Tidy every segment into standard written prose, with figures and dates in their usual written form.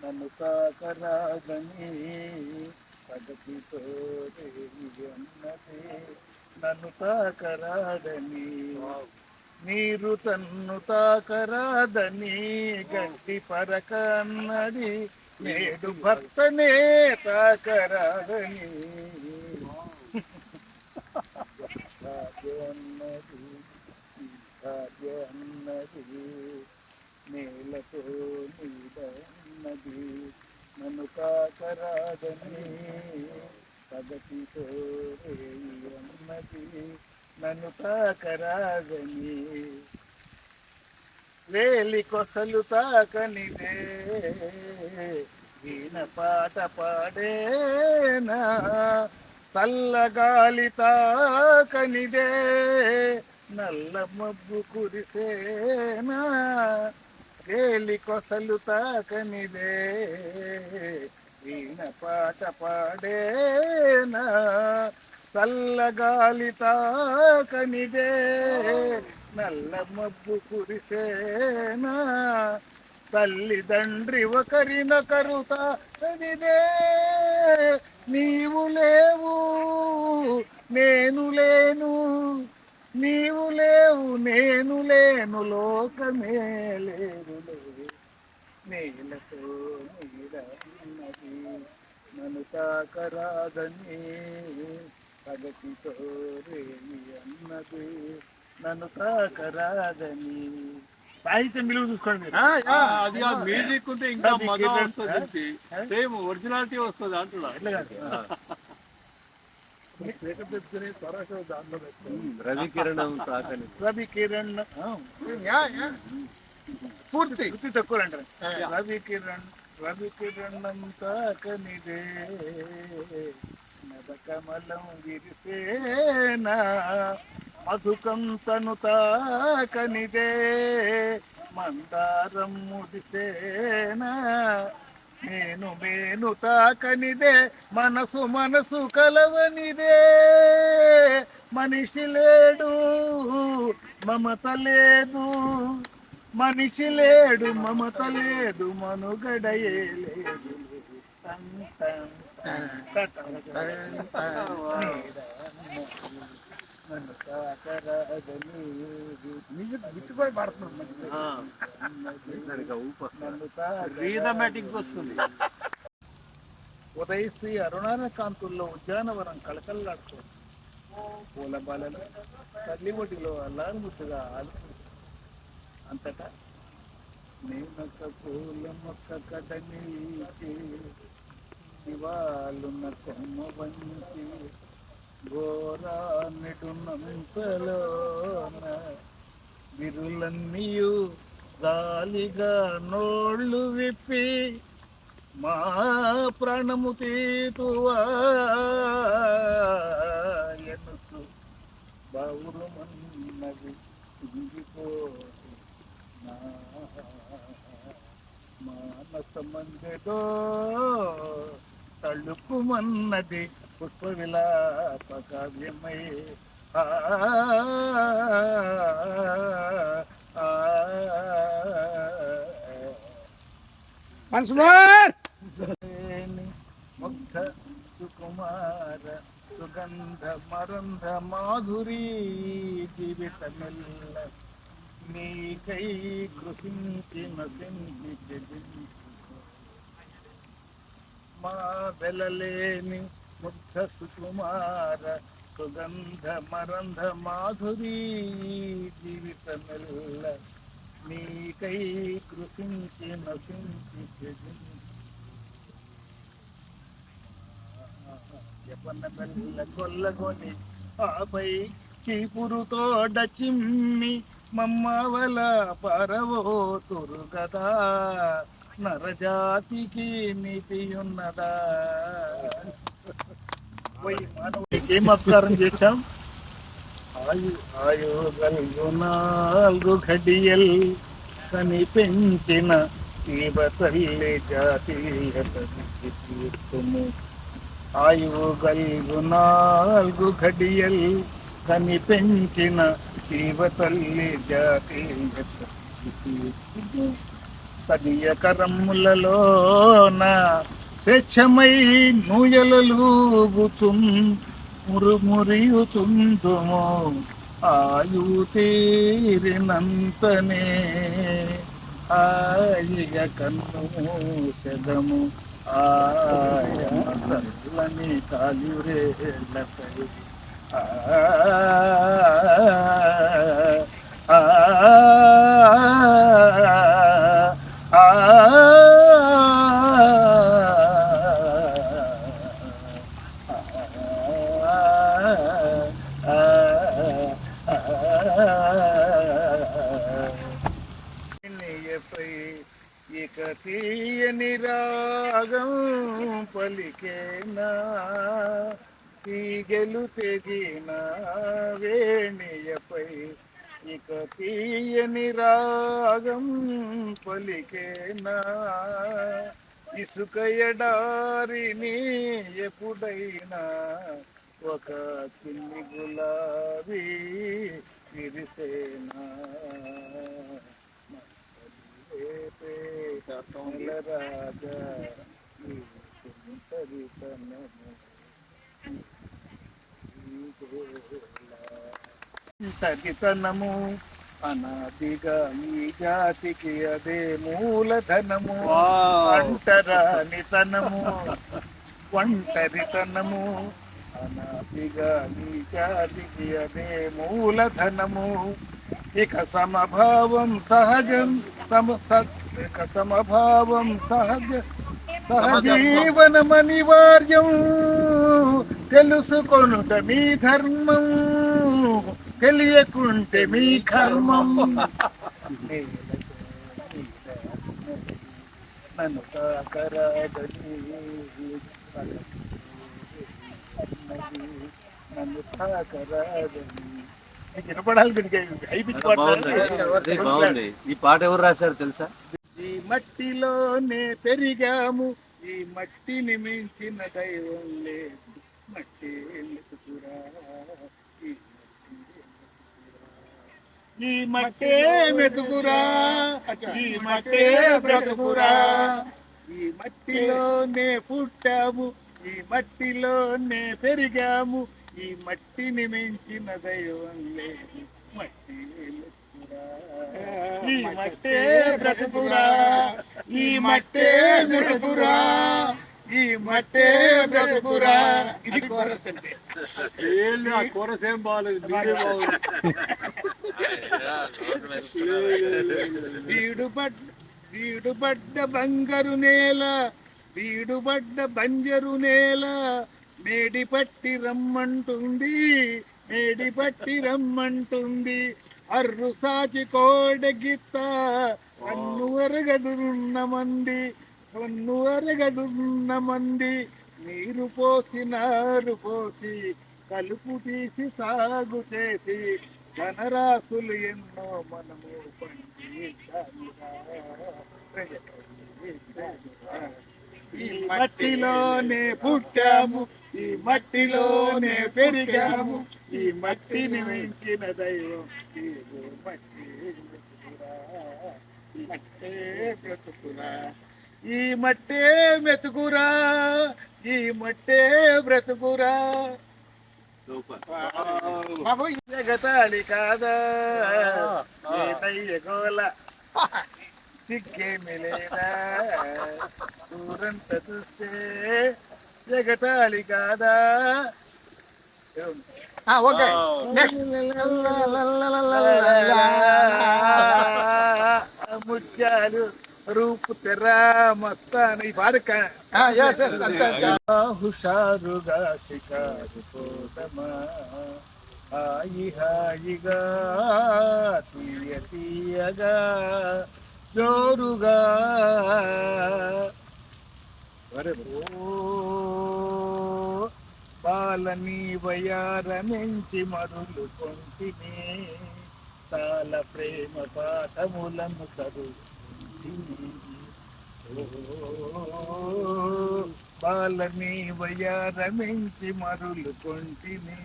నన్ను తాకరాదని పగతితో అన్నది, నన్ను తాకరాదని నీరు తన్ను తాకరాదని గడ్డి పరక అన్నది, నేడు భర్తనే తాకరాదని అన్నది అన్నది నేలతో నీడన్నది, నన్ను తాకరాదని పగతితో అన్నది, నన్ను తాకరాదని వేలి కొసలు తాకనిదే వీణ పాట పాడేనా, చల్లగాలి తాకనిదే నల్ల మబ్బు కురిసేనా, వేలి కొసలు తాకనిదే వీణ పాట పాడేనా, చల్లగాలి తాకనిదే నల్ల మబ్బు కురిసేనా, తల్లిదండ్రి ఒకరినొకరు తాకనిదే నీవు లేవు నేను లేను, నీవు లేవు నేను లేను, లోకమే లేదు నేలతో నీడన్నది, నన్ను తాకరాదని పగతితో రేమి అన్నది, నన్ను తాకరాదని. సాహిత్యం విలువ చూసుకోండి మీరు. అది మ్యూజిక్ ఉంటే ఇంకా మజా వస్తుంది, సేమ్ ఒరిజినాలిటీ వస్తుంది అంటున్నా. రవికిరణం తాకని, రవికిరణ్ పూర్తి తక్కువ అంటారు. రవికిరణం తాకనిదే నదకమలం విరిసేనా, మధుకంతను తాకనిదే మందారం ముడిసేనా, నేను తాకనిదే మనసు మనసు కలవనిదే, మనిషి లేడు మమత లేదు, మనిషి లేడు మమత లేదు, మనుగడయే లేదు, నన్ను తాకరాదని కూడా పాడుతున్నాను, రీథమాటిక్ వస్తుంది. ఉదయశ్రీ అరుణాన కాంతుల్లో ఉద్యానవనం కళకళలాడుతుంది, పూల బాలలు తల్లి ఒడిలో అల్లారు ముద్దుగా ఆలుతుంది, అంతటా నేనొక పూల మొక్క కదనీకి శివాలున్న కొమ్మ వంచి ఘోరాన్నిటున్నంతలోన విరులన్నీయు గాలిగా నోళ్ళు విప్పి మా ప్రాణము తీతువా ఎనుకు బావురమన్నది కుంగిపోతు నా మానస మందెదో తళుకుమన్నది పుష్ప విలాప కావ్యమై ముగ్ధ సుకుమార సుగంధ మరంధ మాధురీ జీవితమెల్ల నీకై కృషించి నశించి మా వెలలేని ముగ్ధ సుకుమార సుగంధ మరంధ మాధురీ జీవితమెల్ల నీకై కృషించి నశించి యపన్న మెల్ల కొల్లగొని ఆపై చీపురుతోడ చిమ్మి మమ్మవల పరవోతురు గదా, నరజాతికి నీతియున్నదా. మానవుడికి ఏం అపకారం చేశాం? ఆయుగల్గు 4 ఘడియల్ కని పెంచిన శివ తల్లి జాతీయత తీర్చుము. ఆయుగల్గు 4 ఘడియల్ కని పెంచిన శివ తల్లి జాతీయత తీర్చుము. తదియకరములలోన స్వేచ్ఛమై నూయలూగుచున్ మురుమురియుచుందుము ఆయు తీరినంతనే ఆయిగ కన్ను సెదము ఆయమ తల్లని కాలిరేళ్ళపై ఆ ఆ ఆ ఇక తీయని రాగం పలికేనా తీగెలు తెగిన వేణియపై ఇక తీయని రాగం పలికేనా ఇసుక ఎడారిని ఎప్పుడైనా ఒక చిన్ని గులాబీ విరిసేనా రాజా తగితనము అనాదిగా ఈ జాతికి అదే మూలధనము అంటరానితనము ఒంటరితనము అనాదిగా ఈ జాతికి అదే మూలధనము ఇక సమభావం సహజం ఇక సమభావం సహజీవనం అనివార్యం తెలుసుకొనుట మీ ధర్మం తెలియకుంటే మీ కర్మం నన్ను తాకరాదని నన్ను తాకరాదని వినపడాలి ఈ పాట ఎవరు రాశారు తెలుసా? ఈ మట్టిలోనే పెరిగాము ఈ మట్టిని మించిన దైవం లేదు మట్టి ఈ మట్టే మెతుకురా ఈ మట్టే బ్రతుకురా ఈ మట్టిలోనే పుట్టాము ఈ మట్టిలోనే పెరిగాము ఈ మట్టిని మించిన దైవం లేదు మట్టి ఈ మట్టే బ్రతుకురా ఈ మట్టే మెతుకురా ఈ మట్టే బ్రతుకురా ఇది కోరస్ అంటే ఆ కోరస్ ఏం బాగాలేదు, మీరే బాగుంది. వీడుబడ్డ బంగారు నేల వీడుబడ్డ బంజరు నేల మేడి పట్టి రమ్మంటుంది మేడి పట్టి రమ్మంటుంది అర్రు సాచి కోడగిత్త కన్ను అరగదున్న మంది నీరు పోసి నారు పోసి కలుపు తీసి సాగు చేసి ధనరాశులు ఎన్నో మనము ఈ మట్టిలోనే పుట్టాము ఈ మట్టిలోనే పెరిగాము ఈ మట్టిని మించిన దైవం ఈ మట్టే బ్రతుకురా ఈ మట్టే మెతుకురా ఈ మట్టే బ్రతుకురా జగతాళి కాదా గోల సిగ్గేమి లేదా దూరంత చూస్తే జగతాళి కాదా ఓకే ముత్యాలు రూపు తెరా మస్తాను ఈ పాడక హుషారుగా షికారు పోదమా హాయి హాయిగా తీయ తీయగా జోరుగా బాలని వయారమించి మరులు కొంటిని తాల ప్రేమ పాఠములను చదువుకుంటిని బాలని వయారమించి మరులు కొంటిని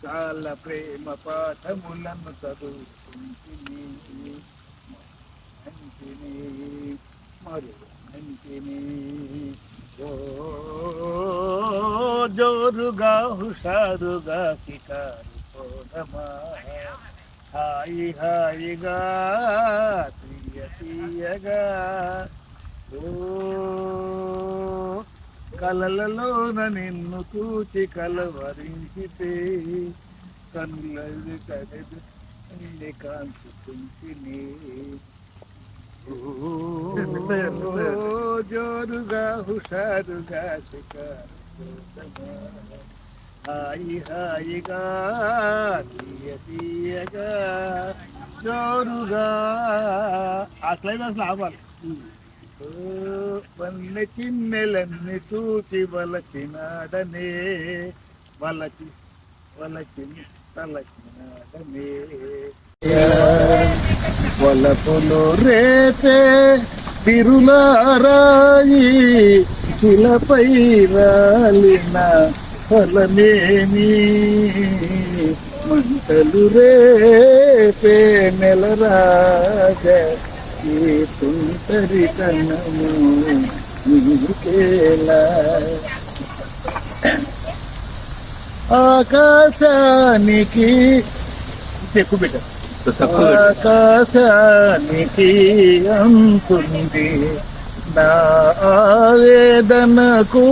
తాల ప్రేమ పాఠములను చదువుకుంటిని మంచిని మరుగు మంచిని ఓ జోరుగా హుషారుగా షికారు పోదమా హాయి హాయిగా తీయ తీయగా ఓ కలలలోన నిన్ను చూచి కలవరించితే కన్నులది కలదు నిన్ను కాంచుకుంటిని ఓ జోరుగా హుషారుగా షికారు పోదమా హాయి హాయిగా తీయ తీయగా జోరుగా ఆ క్లైమాక్స్ ఆపాలి వన్నె చిన్నెలన్నీ చూచి వలచినాడనే వలచి వలచి తలచినాడనే వలపులు రేపే తిరులారాయి శిలపై రాలిన ఫలమేమి మంటలు రేపే నెలరాజ ఈ తుంటరి కన్నము నీకేలా ఆకాశానికి ఎక్కువ బిడ్డ ఆకాశానికి అంతుంది నా ఆవేదనకు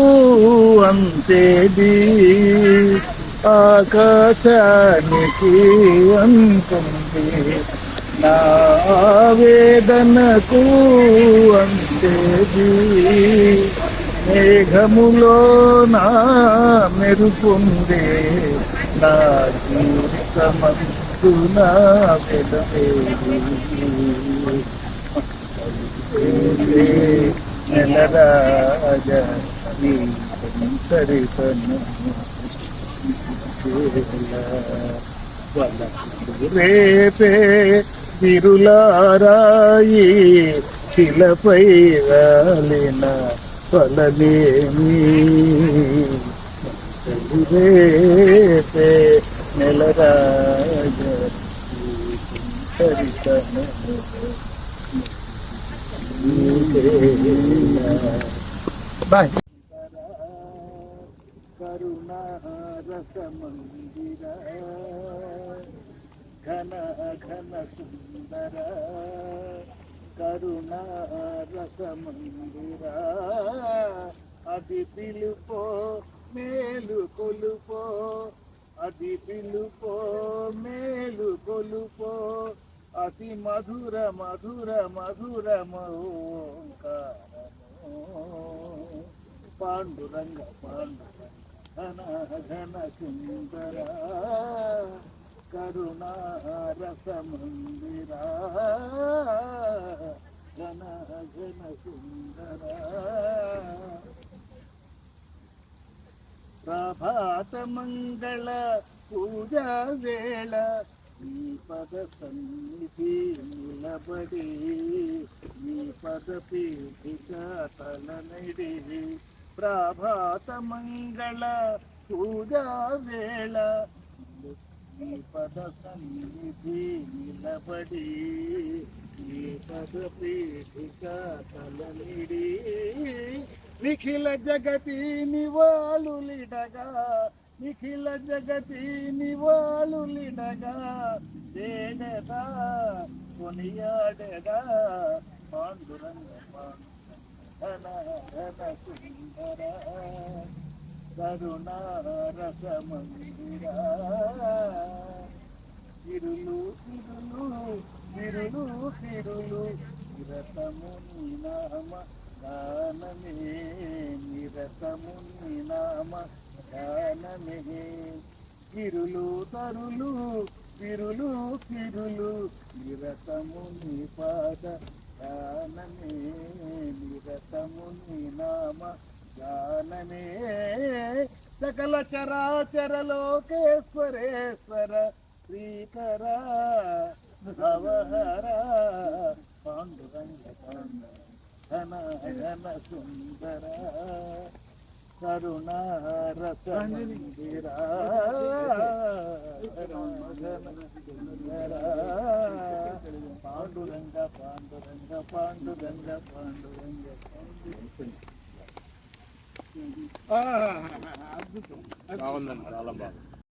అంతేది ఆకాశానికి అంతుంది నా ఆవేదనకు అంతేది మేఘములో నా మెరుపుందే నా జీవితమందు నా వెలవేది నెలరాజ నీ సరితను రేపే తిరులారాయి శిలపై రాలిన ఫలమేమి రేపే నెలరాజ సరితను బాయ్ కరుణా రసమందిర ఘన ఘన సుందర కరుణా రసమందిర అది పిలుపో మేలు కొలుపో అది పిలుపో మేలు కొలుపో అతి మధుర మధుర మధురమోంకారము పాండురంగ పాండురంగ ఘన ఘన సుందర కరుణా రసమందిర ఘన ఘన సుందర ప్రభాత మంగళ పూజా వేళ నీ పద సన్నిధి నిలబడి నీ పద పీఠిక తలనడి ప్రభాత మంగళ పూజా వేళ నీ పద సన్నిధి నిలబడి నీ పద పీఠిక తలనడి నిఖిల జగతి నివాళులిడగా నిఖిల జగతి నివాళులిడగా వేడదా కొనియాడదా పాండురంగ ఘన ఘన సుందర కరుణా రసమందిర తిరులు తిరులు తిరులు తిరులు నిరతము నీ నామ గానమే నిరతము నీ నామ గానమే గిరులు తరులు తిరులు తిరులు నిరతము నీ పాద గానమే నిరతము నీ నామ గానమే సకల చరాచర లోకేశ్వరేశ్వర శ్రీకర భవహర పాండురంగ ఘన ఘన సుందర కరుణారస మందిరా పాండురంగ పాండురంగ పాండురంగ పాండురంగ అద్భుతం. బాగుందండి చాలా బాగుంది.